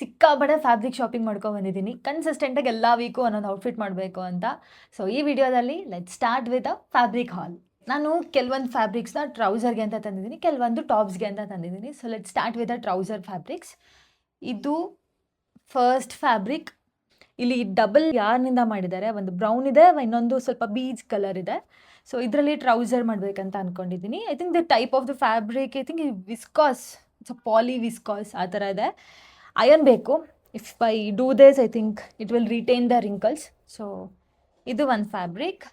ಸಿಕ್ಕಾಪಟ್ಟೆ fabric shopping ಮಾಡ್ಕೊಂಡು ಬಂದಿದ್ದೀನಿ. ಕನ್ಸಿಸ್ಟೆಂಟಾಗಿ ಎಲ್ಲ ವೀಕು ಒಂದೊಂದು ಔಟ್ಫಿಟ್ ಮಾಡಬೇಕು ಅಂತ. ಸೊ ಈ ವಿಡಿಯೋದಲ್ಲಿ let's start with a fabric haul. ನಾನು ಕೆಲವೊಂದು ಫ್ಯಾಬ್ರಿಕ್ಸ್ನ ಟ್ರೌಸರ್ಗೆ ಅಂತ ತಂದಿದ್ದೀನಿ, ಕೆಲವೊಂದು ಟಾಪ್ಸ್ಗೆ ಅಂತ ತಂದಿದ್ದೀನಿ. So let start with a trouser fabrics. ಇದು ಫಸ್ಟ್ ಫ್ಯಾಬ್ರಿಕ್. ಇಲ್ಲಿ ಡಬಲ್ ಯಾರ್ನಿಂದ ಮಾಡಿದ್ದಾರೆ, ಒಂದು ಬ್ರೌನ್ ಇದೆ, ಇನ್ನೊಂದು ಸ್ವಲ್ಪ ಬೀಚ್ ಕಲರ್ ಇದೆ. ಸೊ ಇದರಲ್ಲಿ ಟ್ರೌಸರ್ ಮಾಡಬೇಕಂತ ಅಂದ್ಕೊಂಡಿದ್ದೀನಿ. I think the type of the fabric I think viscose, it's poly viscose ಆ ಥರ ಇದೆ. ಅಯನ್ ಬೇಕು. If I do this I think it will retain the wrinkles. So ಇದು ಒಂದು ಫ್ಯಾಬ್ರಿಕ್.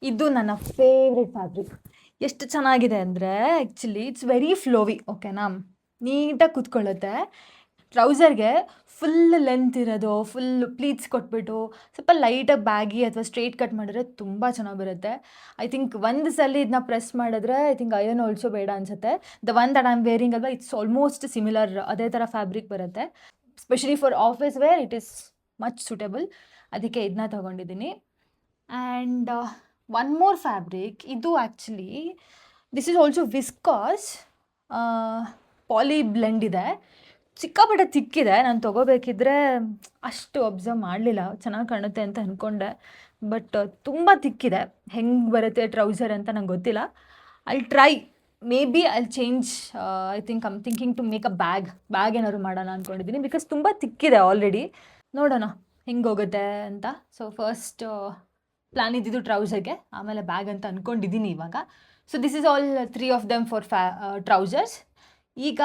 ಇದು ನನ್ನ ಫೇವ್ರೆಟ್ ಫ್ಯಾಬ್ರಿಕ್. ಎಷ್ಟು ಚೆನ್ನಾಗಿದೆ ಅಂದರೆ ಆ್ಯಕ್ಚುಲಿ ಇಟ್ಸ್ ವೆರಿ ಫ್ಲೋವಿ, ಓಕೆನಾ, ನೀಟಾಗಿ ಕೂತ್ಕೊಳ್ಳುತ್ತೆ. ಟ್ರೌಸರ್ಗೆ ಫುಲ್ ಲೆಂತ್ ಇರೋದು, ಫುಲ್ ಪ್ಲೀಟ್ಸ್ ಕೊಟ್ಬಿಟ್ಟು ಸ್ವಲ್ಪ ಲೈಟಾಗಿ ಬ್ಯಾಗಿ ಅಥವಾ ಸ್ಟ್ರೇಟ್ ಕಟ್ ಮಾಡಿದ್ರೆ ತುಂಬ ಚೆನ್ನಾಗಿ ಬರುತ್ತೆ. ಐ ಥಿಂಕ್ ಒಂದು ಸಲ ಇದನ್ನ ಪ್ರೆಸ್ ಮಾಡಿದ್ರೆ ಐ ಥಿಂಕ್ ಅಯನ್ ಆಲ್ಸೋ ಬೇಡ ಅನಿಸುತ್ತೆ. The one that I am wearing ಅಲ್ವಾ, ಇಟ್ಸ್ ಆಲ್ಮೋಸ್ಟ್ ಸಿಮಿಲರ್, ಅದೇ ಥರ ಫ್ಯಾಬ್ರಿಕ್ ಬರುತ್ತೆ. Specially for office wear it is much suitable. ಅದಕ್ಕೆ ಇದನ್ನ ತೊಗೊಂಡಿದ್ದೀನಿ. And one more fabric. ಇದು actually this is also viscose poly blend ಇದೆ. ಸಿಕ್ಕಾಪಟ್ಟೆ ತಿಕ್ಕಿದೆ. ನಾನು ತೊಗೋಬೇಕಿದ್ರೆ ಅಷ್ಟು ಅಬ್ಸರ್ವ್ ಮಾಡಲಿಲ್ಲ, ಚೆನ್ನಾಗಿ ಕಾಣುತ್ತೆ ಅಂತ ಅಂದ್ಕೊಂಡೆ. ಬಟ್ ತುಂಬ ತಿಕ್ಕಿದೆ. ಹೆಂಗೆ ಬರುತ್ತೆ ಟ್ರೌಸರ್ ಅಂತ ನಂಗೆ ಗೊತ್ತಿಲ್ಲ. I try, maybe I change. I think I'm thinking to make a bag ಏನಾದ್ರು ಮಾಡೋಣ ಅಂದ್ಕೊಂಡಿದ್ದೀನಿ, ಬಿಕಾಸ್ ತುಂಬ ತಿಕ್ಕಿದೆ ಆಲ್ರೆಡಿ. ನೋಡೋಣ ಹೆಂಗೆ ಹೋಗುತ್ತೆ ಅಂತ. ಸೊ ಫಸ್ಟ್ ಪ್ಲ್ಯಾನ್ ಇದ್ದಿದ್ದು ಟ್ರೌಸರ್ಗೆ, ಆಮೇಲೆ ಬ್ಯಾಗ್ ಅಂತ ಅಂದ್ಕೊಂಡಿದ್ದೀನಿ ಇವಾಗ. So this is all 3 of them for trousers. ಈಗ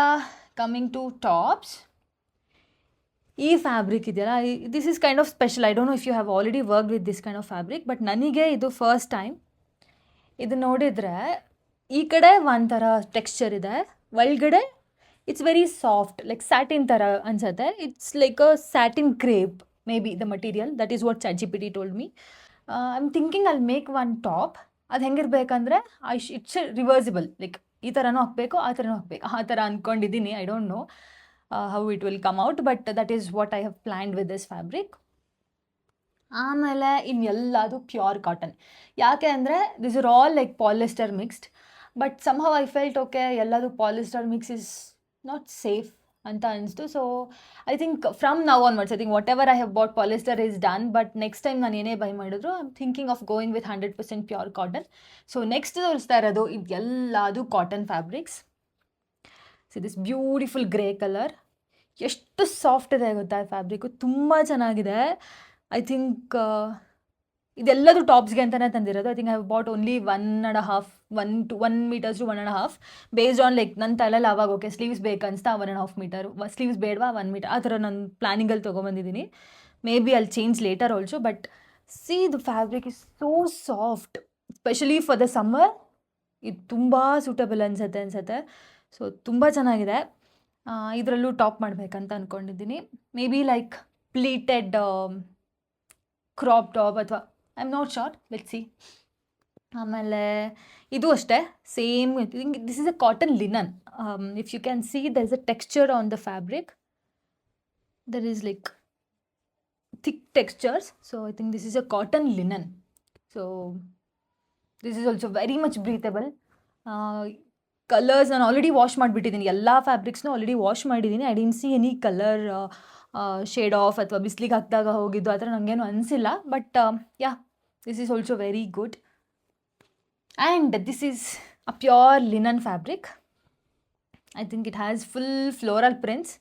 ಕಮ್ಮಿಂಗ್ ಟು ಟಾಪ್ಸ್. ಈ ಫ್ಯಾಬ್ರಿಕ್ ಇದೆಯಲ್ಲ, this is kind of special. I don't know if you have already work with this kind of fabric, but ನನಗೆ ಇದು first time. ಇದು ನೋಡಿದರೆ ಈ ಕಡೆ ಒಂಥರ ಟೆಕ್ಸ್ಚರ್ ಇದೆ, ಒಳಗಡೆ it's very soft, like satin ಥರ ಅನ್ಸುತ್ತೆ. It's like a satin crepe, may be the material. That is what ChatGPT told me. I am thinking I'll make one top. ಅದು ಹೆಂಗಿರ್ಬೇಕಂದ್ರೆ ಇಟ್ಸ್ ರಿವರ್ಸಿಬಲ್, ಲೈಕ್ ಈ ಥರನೂ ಹಾಕಬೇಕು, ಆ ಥರನೂ ಹಾಕಬೇಕು, ಆ ಥರ ಅಂದ್ಕೊಂಡಿದ್ದೀನಿ. I don't know how it will come out, but that is what I have planned with this fabric. ಆಮೇಲೆ ಇನ್ನೆಲ್ಲದು ಪ್ಯೂರ್ ಕಾಟನ್. ಯಾಕೆ ಅಂದರೆ this are all like polyester mixed, but somehow I felt okay, ಎಲ್ಲದು polyester mix is not safe ಅಂತ ಅನಿಸ್ತು. So I think from now onwards I think whatever I have bought polyester is done. But next time ನಾನು ಏನೇ buy ಮಾಡಿದ್ರು I am thinking of going with 100% pure cotton. So next ತೋರಿಸ್ತಾ ಇರೋದು ಇದೆಲ್ಲದು cotton fabrics. So this beautiful grey colour. ಎಷ್ಟು soft ಇದೆ ಗೊತ್ತಾ fabric, ತುಂಬ ಚೆನ್ನಾಗಿದೆ. ಐ ಥಿಂಕ್ ಇದೆಲ್ಲದು ಟಾಪ್ಸ್ಗೆ ಅಂತಲೇ ತಂದಿರೋದು. I think I have bought only 1 meters to 1.5 based on like ನನ್ನ ತಲೆಯಲ್ಲಿ ಆವಾಗ ಓಕೆ ಸ್ಲೀವ್ಸ್ ಬೇಕನ್ನಿಸ್ತಾ 1.5 meter, ಸ್ಲೀವ್ಸ್ ಬೇಡವಾ 1 meter, ಆ ಥರ ನಾನು ಪ್ಲ್ಯಾನಿಂಗಲ್ಲಿ ತೊಗೊಂಬಂದಿದ್ದೀನಿ. ಮೇ ಬಿ ಅಲ್ಲಿ change later also. But see the fabric is so soft, specially for the summer. ಇದು ತುಂಬ ಸೂಟಬಲ್ ಅನಿಸುತ್ತೆ. ಸೊ ತುಂಬ ಚೆನ್ನಾಗಿದೆ. ಇದರಲ್ಲೂ ಟಾಪ್ ಮಾಡಬೇಕಂತ ಅಂದ್ಕೊಂಡಿದ್ದೀನಿ. Maybe like pleated crop top ಅಥವಾ I am not sure, let's see. ಆಮೇಲೆ ಇದು ಅಷ್ಟೇ same. This is a cotton linen. If you can see there is a texture on the fabric. There is like thick textures. So I think this is a cotton linen. So this is also very much breathable. Colors ನಾನು already wash ಮಾಡಿಬಿಟ್ಟಿದ್ದೀನಿ, ಎಲ್ಲ ಫ್ಯಾಬ್ರಿಕ್ಸ್ನೂ already wash ಮಾಡಿದ್ದೀನಿ. I didn't see any colour shade of ಅಥವಾ ಬಿಸ್ಲಿಗೆ ಹಾಕಿದಾಗ ಹೋಗಿದ್ದು ಆ ಥರ ನನಗೇನು ಅನಿಸಿಲ್ಲ. But yeah, this is also very good. And this is a pure linen fabric. I think it has full floral prints.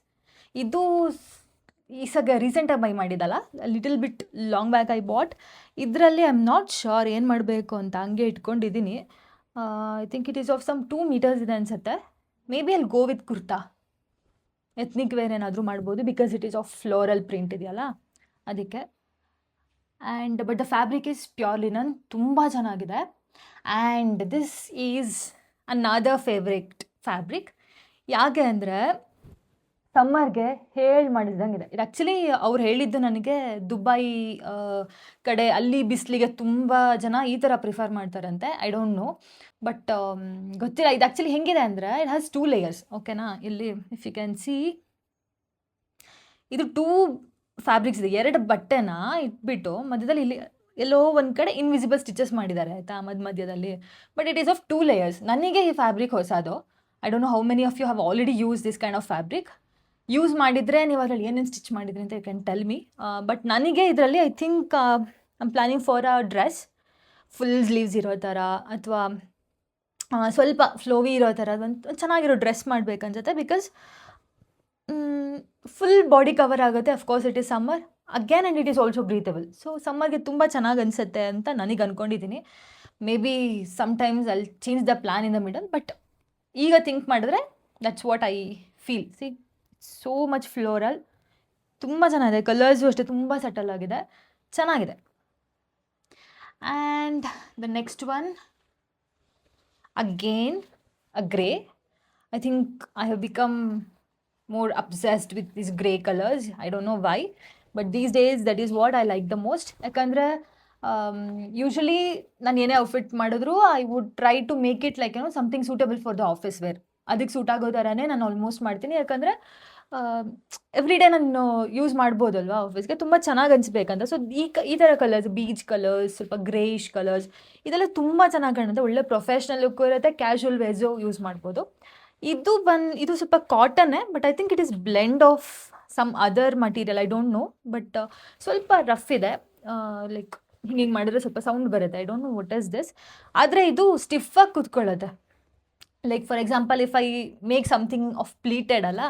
ಇದು ಈಸಾಗ ರೀಸೆಂಟಾಗಿ ಬೈ ಮಾಡಿದ್ದಲ್ಲ, little bit long back I bought. ಇದರಲ್ಲಿ ಐ ಆಮ್ ನಾಟ್ ಶೋರ್ ಏನು ಮಾಡಬೇಕು ಅಂತ ಹಂಗೆ ಇಟ್ಕೊಂಡಿದ್ದೀನಿ. I think it is of some 2 meters ಇದೆ ಅನಿಸುತ್ತೆ. ಮೇ ಬಿ ಅಲ್ಲಿ go with kurta, ethnic wear ಏನಾದರೂ ಮಾಡ್ಬೋದು, because it is of floral print ಇದೆಯಲ್ಲ ಅದಕ್ಕೆ. And but the fabric is pure linen, ತುಂಬ ಚೆನ್ನಾಗಿದೆ. And this is another favourite fabric. ಯಾಕೆ ಅಂದರೆ ಸಮ್ಮರ್ಗೆ ಮಾಡಿದಂಗಿದೆ. ಇದು ಆ್ಯಕ್ಚುಲಿ ಅವ್ರು ಹೇಳಿದ್ದು ನನಗೆ ದುಬೈ ಕಡೆ, ಅಲ್ಲಿ ಬಿಸಿಲಿಗೆ ತುಂಬ ಜನ ಈ ಥರ ಪ್ರಿಫರ್ ಮಾಡ್ತಾರಂತೆ. ಐ ಡೋಂಟ್ ನೋ, ಬಟ್ ಗೊತ್ತಿಲ್ಲ. ಇದು ಆ್ಯಕ್ಚುಲಿ ಹೆಂಗಿದೆ ಅಂದರೆ ಇಟ್ ಹ್ಯಾಸ್ 2 layers, ಓಕೆನಾ. ಇಲ್ಲಿ ಇಫ್ ಯು ಕ್ಯಾನ್ ಸಿ, ಇದು 2 ಫ್ಯಾಬ್ರಿಕ್ಸ್ ಇದೆ. 2 ಬಟ್ಟೆನ ಇಟ್ಬಿಟ್ಟು ಮಧ್ಯದಲ್ಲಿ ಇಲ್ಲಿ ಎಲ್ಲೋ ಒಂದು ಕಡೆ ಇನ್ವಿಸಿಬಲ್ ಸ್ಟಿಚಸ್ ಮಾಡಿದ್ದಾರೆ ಆಯಿತಾ, ಮಧ್ಯದಲ್ಲಿ. But it is of 2 layers. ನನಗೆ ಈ ಫ್ಯಾಬ್ರಿಕ್ ಹೊಸದು. I don't know how many of you have already use this kind of fabric. Use ಮಾಡಿದರೆ ನೀವು ಅದರಲ್ಲಿ ಏನೇನು ಸ್ಟಿಚ್ ಮಾಡಿದ್ರಿ ಅಂತ you can tell me. But ನನಗೆ ಇದರಲ್ಲಿ I think I'm planning for a dress full sleeves ಇರೋ ಥರ ಅಥವಾ ಸ್ವಲ್ಪ ಫ್ಲೋವಿ ಇರೋ ಥರ ಒಂದು ಚೆನ್ನಾಗಿರೋ ಡ್ರೆಸ್ ಮಾಡಬೇಕನ್ಸುತ್ತೆ. ಬಿಕಾಸ್ ಫುಲ್ ಬಾಡಿ ಕವರ್ ಆಗುತ್ತೆ. Of course it is summer again and it is also breathable. So ಸಮ್ಮರ್ಗೆ ತುಂಬ ಚೆನ್ನಾಗಿ ಅನಿಸುತ್ತೆ ಅಂತ ನನಗೆ ಅಂದ್ಕೊಂಡಿದ್ದೀನಿ. ಮೇ ಬಿ ಸಮ್ಟೈಮ್ಸ್ ಅಲ್ಲಿ change the plan in the middle, but ಈಗ ಥಿಂಕ್ ಮಾಡಿದ್ರೆ that's what I feel. See so much floral, ತುಂಬ ಚೆನ್ನಾಗಿದೆ. ಕಲರ್ಸು ಅಷ್ಟೇ ತುಂಬ ಸಟಲ್ ಆಗಿದೆ, ಚೆನ್ನಾಗಿದೆ. And the next one again a grey. I think I have become more obsessed with these grey colors. I don't know why, but these days that is what I like the most. ಯಾಕಂದರೆ usually ನಾನು ಏನೇ outfit ಮಾಡಿದ್ರು I would try to make it like something suitable for the office wear. ಅದಕ್ಕೆ suit ಆಗೋ ಥರನೇ ನಾನು almost ಮಾಡ್ತೀನಿ. ಯಾಕಂದರೆ ಎವ್ರಿ ಡೇ ನಾನು ಯೂಸ್ ಮಾಡ್ಬೋದಲ್ವಾ ಆಫೀಸ್ಗೆ, ತುಂಬ ಚೆನ್ನಾಗಿ ಅನಿಸ್ಬೇಕಂತ. ಸೊ ಈ ಥರ ಕಲರ್ಸ್, ಬೀಚ್ ಕಲರ್ಸ್, ಸ್ವಲ್ಪ ಗ್ರೇಯಿಶ್ ಕಲರ್ಸ್, ಇದೆಲ್ಲ ತುಂಬ ಚೆನ್ನಾಗಿ ಕಾಣುತ್ತೆ. ಒಳ್ಳೆ ಪ್ರೊಫೆಷ್ನಲ್ ಲುಕ್ಕು ಇರುತ್ತೆ, ಕ್ಯಾಶುವಲ್ ವೇಸು ಯೂಸ್ ಮಾಡ್ಬೋದು. ಇದು ಸ್ವಲ್ಪ ಕಾಟನ್ನೇ, but I think it is blend of some other material, I don't know. But ಸ್ವಲ್ಪ ರಫ್ ಇದೆ, ಲೈಕ್ ಹಿಂಗೆ ಮಾಡಿದ್ರೆ ಸ್ವಲ್ಪ ಸೌಂಡ್ ಬರುತ್ತೆ. I don't know what is this. ಆದರೆ ಇದು ಸ್ಟಿಫಾಗಿ ಕೂತ್ಕೊಳ್ಳುತ್ತೆ. Like for example if I make something of pleated ಅಲ್ಲ,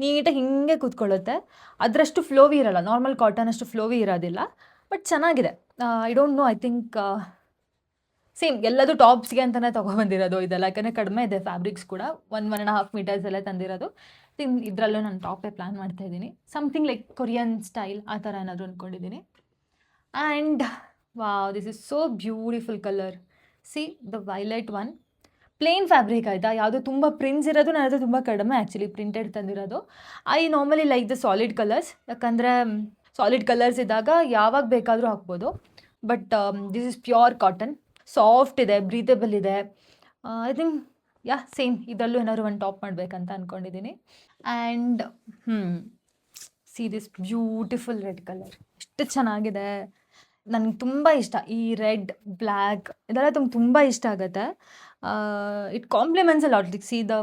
ನೀಟಾಗಿ ಹಿಂಗೆ ಕೂತ್ಕೊಳ್ಳುತ್ತೆ. ಅದರಷ್ಟು ಫ್ಲೋವಿ ಇರಲ್ಲ, ನಾರ್ಮಲ್ ಕಾಟನ್ ಅಷ್ಟು ಫ್ಲೋವಿ ಇರೋದಿಲ್ಲ, ಬಟ್ ಚೆನ್ನಾಗಿದೆ. I don't no, I think same ಎಲ್ಲದು ಟಾಪ್ಸ್ಗೆ ಅಂತಲೇ ತೊಗೊಬಂದಿರೋದು ಇದೆಲ್ಲ. ಯಾಕಂದರೆ ಕಡಿಮೆ ಇದೆ ಫ್ಯಾಬ್ರಿಕ್ಸ್ ಕೂಡ, 1.5 ಮೀಟರ್ಸ್ ಎಲ್ಲ ತಂದಿರೋದು. ಇದರಲ್ಲೂ ನಾನು ಟಾಪೇ ಪ್ಲ್ಯಾನ್ ಮಾಡ್ತಾಯಿದ್ದೀನಿ, ಸಮಥಿಂಗ್ ಲೈಕ್ ಕೊರಿಯನ್ ಸ್ಟೈಲ್ ಆ ಥರ ಏನಾದರೂ ಅಂದ್ಕೊಂಡಿದ್ದೀನಿ. And wow, this is so beautiful colour. See the violet one, plain fabric ಆಯಿತಾ, ಯಾವುದೋ ತುಂಬ ಪ್ರಿಂಟ್ಸ್ ಇರೋದು ನಾನು ಅದು ತುಂಬ ಕಡಿಮೆ ಆ್ಯಕ್ಚುಲಿ ಪ್ರಿಂಟೆಡ್ ತಂದಿರೋದು. I normally like the solid colours, ಯಾಕಂದರೆ ಸಾಲಿಡ್ ಕಲರ್ಸ್ ಇದ್ದಾಗ ಯಾವಾಗ ಬೇಕಾದರೂ ಹಾಕ್ಬೋದು. But this is pure cotton, soft ಇದೆ, ಬ್ರೀತಬಲ್ ಇದೆ. ಐ ಥಿಂಕ್ ಸೇಮ್ ಇದರಲ್ಲೂ ಏನಾದ್ರು ಒಂದು ಟಾಪ್ ಮಾಡಬೇಕಂತ ಅಂದ್ಕೊಂಡಿದ್ದೀನಿ. And see this beautiful red colour, ಎಷ್ಟು ಚೆನ್ನಾಗಿದೆ. ನನಗೆ ತುಂಬ ಇಷ್ಟ ಈ ರೆಡ್, ಬ್ಲ್ಯಾಕ್ ಇದೆಲ್ಲ ತುಂಬ ಇಷ್ಟ ಆಗುತ್ತೆ. It compliments a lot. C the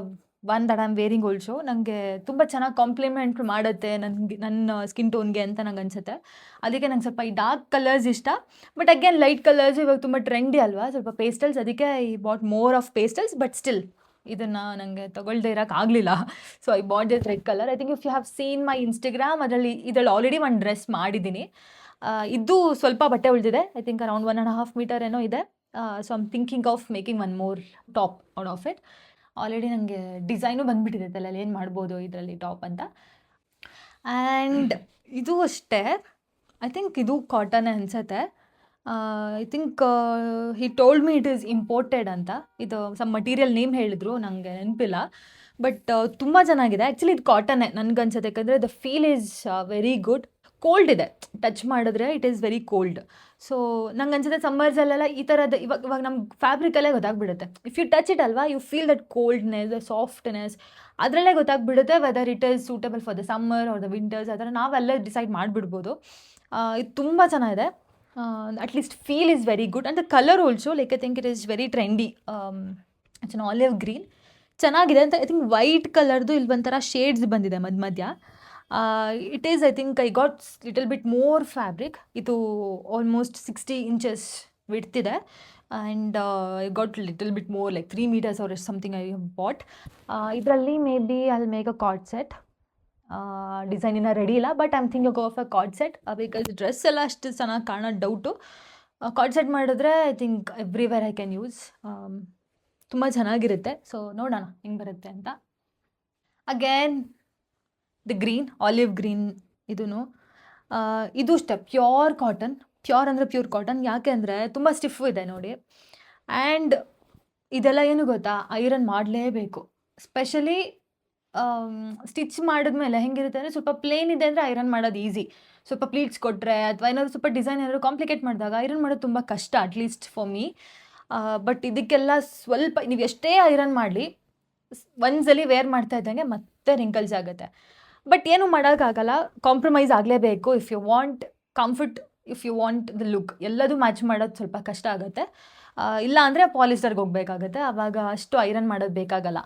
one that I am varying also ನನಗೆ ತುಂಬ ಚೆನ್ನಾಗಿ ಕಾಂಪ್ಲಿಮೆಂಟ್ ಮಾಡುತ್ತೆ ನನ್ನ ಸ್ಕಿನ್ ಟೋನ್ಗೆ ಅಂತ ನಂಗೆ ಅನಿಸುತ್ತೆ. ಅದಕ್ಕೆ ನಂಗೆ ಸ್ವಲ್ಪ ಈ ಡಾರ್ಕ್ ಕಲರ್ಸ್ ಇಷ್ಟ. ಬಟ್ ಅಗೇನ್ ಲೈಟ್ ಕಲರ್ಸ್ ಇವಾಗ ತುಂಬ ಟ್ರೆಂಡಿ ಅಲ್ವಾ, ಸ್ವಲ್ಪ ಪೇಸ್ಟಲ್ಸ್, ಅದಕ್ಕೆ I bought more of pastels. But still ಇದನ್ನು ನನಗೆ ತೊಗೊಳ್ದೇ ಇರೋಕ್ಕಾಗಲಿಲ್ಲ. So I bought this red colour. I think if you have seen my Instagram, ಇದರಲ್ಲಿ ಆಲ್ರೆಡಿ ಒಂದು ಡ್ರೆಸ್ ಮಾಡಿದ್ದೀನಿ. ಇದು ಸ್ವಲ್ಪ ಬಟ್ಟೆ ಉಳಿದಿದೆ, ಐ ಥಿಂಕ್ ಅರೌಂಡ್ 1.5 ಮೀಟರ್ ಏನೋ ಇದೆ. So I'm thinking of making one more top out of it. Already ನನಗೆ ಡಿಸೈನು ಬಂದುಬಿಟ್ಟಿದೆ ತಲೆಯಲ್ಲಿ, ಏನು ಮಾಡ್ಬೋದು ಇದರಲ್ಲಿ ಟಾಪ್ ಅಂತ. ಆ್ಯಂಡ್ ಇದು ಅಷ್ಟೇ, ಐ ಥಿಂಕ್ ಇದು ಕಾಟನ್ ಅನಿಸುತ್ತೆ. I think he told me it is imported ಅಂತ. ಇದು ಸಮ್ ಮಟೀರಿಯಲ್ ನೇಮ್ ಹೇಳಿದ್ರು, ನನಗೆ ನೆನಪಿಲ್ಲ. ಬಟ್ ತುಂಬ ಚೆನ್ನಾಗಿದೆ. ಆ್ಯಕ್ಚುಲಿ ಇದು ಕಾಟನ್ನೇ ನನಗನ್ಸುತ್ತೆ, ಯಾಕಂದರೆ the feel is very good. Cold ಇದೆ, ಟಚ್ ಮಾಡಿದ್ರೆ it is very cold. So ನಂಗೆ ಅನ್ಸುತ್ತೆ ಸಮ್ಮರ್ಸಲ್ಲೆಲ್ಲ ಈ ಥರದ ಇವಾಗ ನಮ್ಗೆ ಫ್ಯಾಬ್ರಿಕಲ್ಲೇ ಗೊತ್ತಾಗ್ಬಿಡುತ್ತೆ. ಇಫ್ ಯು ಟಚ್ ಇಟ್ ಅಲ್ವಾ, you feel that coldness, the softness, ಅದರಲ್ಲೇ ಗೊತ್ತಾಗ್ಬಿಡುತ್ತೆ whether it is suitable for the summer or the winters. ಆ ಥರ ನಾವೆಲ್ಲ ಡಿಸೈಡ್ ಮಾಡಿಬಿಡ್ಬೋದು. ಇದು ತುಂಬ ಚೆನ್ನಾಗಿದೆ. At least feel is very good. And the colour also, like I think it is very trendy. It's an olive green, ಚೆನ್ನಾಗಿದೆ ಅಂತ. I think white ಕಲರ್ದು ಇಲ್ಲಿ ಒಂಥರ ಶೇಡ್ಸ್ ಬಂದಿದೆ ಮಧ್ಯ. It is, I think I got little bit more fabric. ಇದು almost 60 inches width ಇದೆ. And I got little bit more like 3 meters or something I have bought. ಇದರಲ್ಲಿ maybe I'll make a co-ord set. Design ಇನ್ನೂ ready ಇಲ್ಲ, but I am thinking of a co-ord set. Because dress ಎಲ್ಲ ಅಷ್ಟು ಚೆನ್ನಾಗಿ ಕಾಣೋದು doubt. Co-ord set ಮಾಡಿದ್ರೆ I think everywhere I can use. ತುಂಬ ಚೆನ್ನಾಗಿರುತ್ತೆ. ಸೊ ನೋಡೋಣ ಹೆಂಗೆ ಬರುತ್ತೆ ಅಂತ. Again the green, olive green. ಇದು ಅಷ್ಟೇ ಪ್ಯೂರ್ ಕಾಟನ್. ಪ್ಯೂರ್ ಅಂದರೆ ಪ್ಯೂರ್ ಕಾಟನ್. ಯಾಕೆ ಅಂದರೆ ತುಂಬ ಸ್ಟಿಫ್ ಇದೆ ನೋಡಿ. ಆ್ಯಂಡ್ ಇದೆಲ್ಲ ಏನು ಗೊತ್ತಾ, ಐರನ್ ಮಾಡಲೇಬೇಕು. ಸ್ಪೆಷಲಿ ಸ್ಟಿಚ್ ಮಾಡಿದ್ಮೇಲೆ ಹೆಂಗಿರುತ್ತೆ ಅಂದರೆ, ಸ್ವಲ್ಪ ಪ್ಲೇನ್ ಇದೆ ಅಂದರೆ ಐರನ್ ಮಾಡೋದು ಈಸಿ. ಸ್ವಲ್ಪ ಪ್ಲೀಟ್ಸ್ ಕೊಟ್ಟರೆ ಅಥವಾ ಏನಾದರೂ ಸ್ವಲ್ಪ ಡಿಸೈನ್ ಏನಾದರೂ ಕಾಂಪ್ಲಿಕೇಟ್ ಮಾಡಿದಾಗ ಐರನ್ ಮಾಡೋದು ತುಂಬ ಕಷ್ಟ, ಅಟ್ಲೀಸ್ಟ್ ಫಾರ್ ಮೀ. ಬಟ್ ಇದಕ್ಕೆಲ್ಲ ಸ್ವಲ್ಪ ನೀವು ಎಷ್ಟೇ ಐರನ್ ಮಾಡಲಿ, ಒಂದ್ಸಲಿ ವೇರ್ ಮಾಡ್ತಾ ಇದ್ದಂಗೆ ಮತ್ತೆ ರಿಂಕಲ್ಸ್ ಆಗುತ್ತೆ. ಬಟ್ ಏನು ಮಾಡೋಕ್ಕಾಗಲ್ಲ, ಕಾಂಪ್ರಮೈಸ್ ಆಗಲೇಬೇಕು. If you want comfort, if you want the look, ಎಲ್ಲದೂ ಮ್ಯಾಚ್ ಮಾಡೋದು ಸ್ವಲ್ಪ ಕಷ್ಟ ಆಗುತ್ತೆ. ಇಲ್ಲ ಅಂದರೆ ಪಾಲಿಸ್ಟರ್ಗೆ ಹೋಗಬೇಕಾಗತ್ತೆ, ಆವಾಗ ಅಷ್ಟು ಐರನ್ ಮಾಡೋದು ಬೇಕಾಗಲ್ಲ.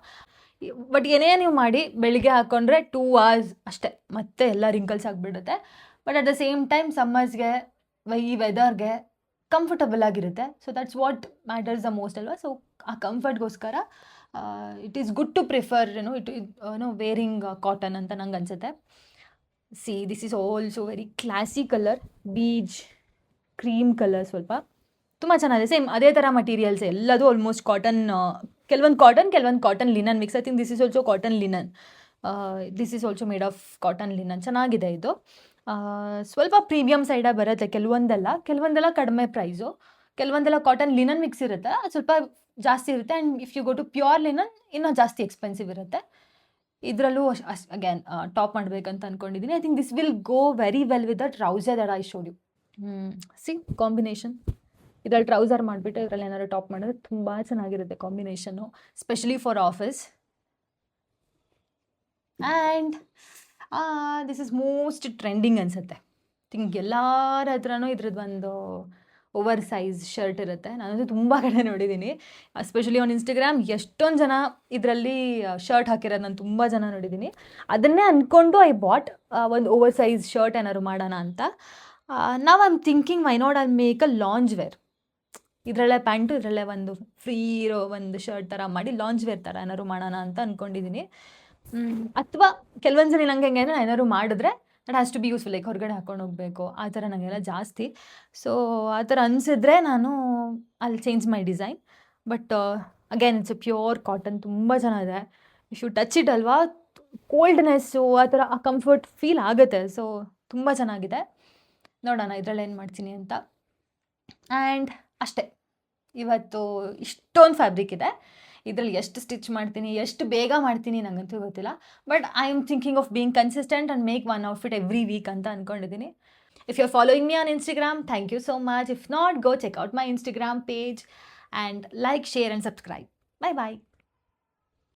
ಬಟ್ ಏನೇ ನೀವು ಮಾಡಿ ಬೆಳಿಗ್ಗೆ ಹಾಕ್ಕೊಂಡ್ರೆ 2 hours ಅಷ್ಟೇ, ಮತ್ತೆ ಎಲ್ಲ ರಿಂಕಲ್ಸ್ ಆಗಿಬಿಡುತ್ತೆ. But at the same time ಸಮ್ಮರ್ಸ್ಗೆ ಈ ವೆದರ್ಗೆ ಕಂಫರ್ಟಬಲ್ ಆಗಿರುತ್ತೆ. So that's what matters the most ಅಲ್ವಾ. ಸೊ ಆ ಕಂಫರ್ಟ್ಗೋಸ್ಕರ it is good to prefer wearing cotton ಅಂತ ನಂಗೆ ಅನಿಸುತ್ತೆ. See this is also very classy colour, beige cream colour, ಸ್ವಲ್ಪ ತುಂಬ ಚೆನ್ನಾಗಿದೆ. ಸೇಮ್ ಅದೇ ಥರ ಮಟೀರಿಯಲ್ಸ್ ಎಲ್ಲದು ಆಲ್ಮೋಸ್ಟ್ ಕಾಟನ್, ಕೆಲವೊಂದು cotton linen mix. I think this is also cotton linen. This is also made of cotton linen. ಚೆನ್ನಾಗಿದೆ ಇದು. ಸ್ವಲ್ಪ ಪ್ರೀಮಿಯಮ್ ಸೈಡಾಗಿ ಬರುತ್ತೆ, ಕೆಲವೊಂದೆಲ್ಲ ಕಡಿಮೆ ಪ್ರೈಸು, ಕೆಲವೊಂದೆಲ್ಲ ಕಾಟನ್ ಲಿನನ್ ಮಿಕ್ಸ್ ಇರುತ್ತೆ, ಅದು ಸ್ವಲ್ಪ ಜಾಸ್ತಿ ಇರುತ್ತೆ. And if you go to pure linen ಇನ್ನೂ ಜಾಸ್ತಿ ಎಕ್ಸ್ಪೆನ್ಸಿವ್ ಇರುತ್ತೆ. ಇದರಲ್ಲೂ ಅಗೇನ್ ಟಾಪ್ ಮಾಡಬೇಕಂತ ಅಂದ್ಕೊಂಡಿದ್ದೀನಿ. I think this will go very well with the trouser that I showed you. See combination, ಇದರಲ್ಲಿ ಟ್ರೌಸರ್ ಮಾಡಿಬಿಟ್ಟು ಇದರಲ್ಲಿ ಏನಾದ್ರು ಟಾಪ್ ಮಾಡಿದ್ರೆ ತುಂಬ ಚೆನ್ನಾಗಿರುತ್ತೆ ಕಾಂಬಿನೇಷನ್ನು, specially for office. And this is most trending ಅನಿಸುತ್ತೆ. ಥಿಂಕ್ ಎಲ್ಲರ ಹತ್ರನೂ ಇದ್ರದ್ದು ಒಂದು ಓವರ್ ಸೈಜ್ ಶರ್ಟ್ ಇರುತ್ತೆ. ನಾನಂತೂ ತುಂಬ ಕಡೆ ನೋಡಿದ್ದೀನಿ, ಎಸ್ಪೆಷಲಿ ಆನ್ ಇನ್ಸ್ಟಾಗ್ರಾಮ್. ಎಷ್ಟೊಂದು ಜನ ಇದರಲ್ಲಿ ಶರ್ಟ್ ಹಾಕಿರೋದು ನಾನು ತುಂಬ ಜನ ನೋಡಿದ್ದೀನಿ. ಅದನ್ನೇ ಅಂದ್ಕೊಂಡು ಐ ಬಾಟ್ ಒಂದು ಓವರ್ ಸೈಜ್ ಶರ್ಟ್ ಏನಾದ್ರು ಮಾಡೋಣ ಅಂತ. ನಾವು I am thinking why not I make a lounge wear. ಇದರಲ್ಲೇ ಪ್ಯಾಂಟು, ಇದರಲ್ಲೇ ಒಂದು ಫ್ರೀ ಇರೋ ಒಂದು ಶರ್ಟ್ ಥರ ಮಾಡಿ ಲಾಂಜ್ ವೇರ್ ಥರ ಏನಾದ್ರು ಮಾಡೋಣ ಅಂತ ಅಂದ್ಕೊಂಡಿದ್ದೀನಿ. ಅಥವಾ ಕೆಲವೊಂದು ಸರಿ ನಂಗೆ ಹೆಂಗೆ ಅಂದರೆ ಏನಾದ್ರು ಮಾಡಿದ್ರೆ that has to be useful, like ಹೊರಗಡೆ ಹಾಕ್ಕೊಂಡು ಹೋಗಬೇಕು ಆ ಥರ ನನಗೆಲ್ಲ ಜಾಸ್ತಿ. ಸೊ ಆ ಥರ ಅನಿಸಿದ್ರೆ ನಾನು ಅಲ್ಲಿ change my design. But again it's A pure cotton, ತುಂಬ ಚೆನ್ನಾಗಿದೆ. ಇಫ್ ಯು ಟಚ್ ಇಟ್ ಅಲ್ವಾ, ಕೋಲ್ಡ್ನೆಸ್ಸು ಆ ಥರ ಆ ಕಂಫರ್ಟ್ ಫೀಲ್ ಆಗುತ್ತೆ. ಸೊ ತುಂಬ ಚೆನ್ನಾಗಿದೆ. ನೋಡೋಣ ಇದರಲ್ಲಿ ಏನು ಮಾಡ್ತೀನಿ ಅಂತ. ಆ್ಯಂಡ್ ಅಷ್ಟೇ, ಇವತ್ತು ಇಷ್ಟೊಂದು ಫ್ಯಾಬ್ರಿಕ್ ಇದೆ. ಇದರಲ್ಲಿ ಎಷ್ಟು ಸ್ಟಿಚ್ ಮಾಡ್ತೀನಿ, ಎಷ್ಟು ಬೇಗ ಮಾಡ್ತೀನಿ ನನಗಂತೂ ಗೊತ್ತಿಲ್ಲ. But I am thinking of being consistent and make one outfit every week ಅಂತ ಅಂದ್ಕೊಂಡಿದ್ದೀನಿ. If you are following me on Instagram, thank you so much. If not, go check out my Instagram page and like, share and subscribe. Bye bye.